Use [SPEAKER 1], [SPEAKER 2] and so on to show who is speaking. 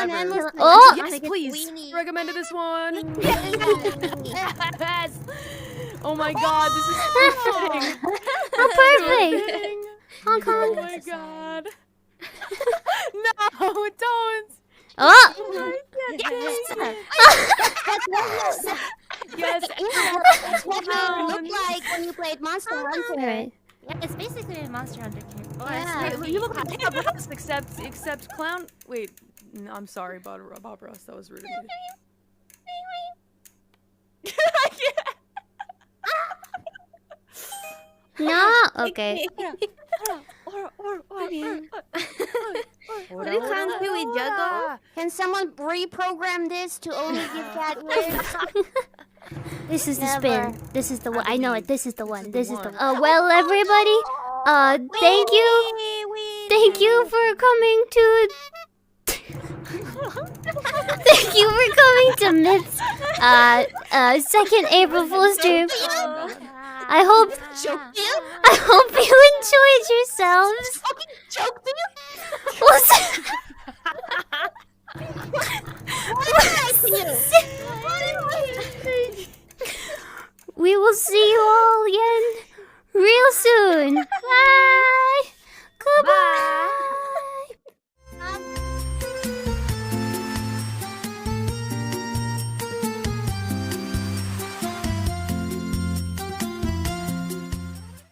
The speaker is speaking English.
[SPEAKER 1] ever.
[SPEAKER 2] Oh!
[SPEAKER 1] Yes, please. Recommended this one.
[SPEAKER 3] Yes.
[SPEAKER 1] Oh my god, this is perfect.
[SPEAKER 2] How perfect! Honk
[SPEAKER 1] Oh
[SPEAKER 2] Honk.
[SPEAKER 1] my god. No, don't.
[SPEAKER 2] Oh!
[SPEAKER 1] Yes.
[SPEAKER 3] That's what you look like when you played Monster Hunter.
[SPEAKER 2] Alright.
[SPEAKER 4] Yeah, it's basically a Monster Hunter character.
[SPEAKER 3] Yeah.
[SPEAKER 1] Wait, you look like Bob Ross, except clown. Wait, no, I'm sorry, Bob Ross. That was rude of me.
[SPEAKER 2] No! Okay.
[SPEAKER 3] What do clowns do? We juggle? Can someone reprogram this to only give cat words?
[SPEAKER 2] This is the
[SPEAKER 3] Never.
[SPEAKER 2] spin. This is the one. I know it. This is the one. This is the one. Well, everybody, thank you. Thank you for coming to... Thank you for coming to Myth's, second April Fool's stream. I hope you enjoyed yourselves. We'll see. We will see you all again real soon. Bye. Goodbye.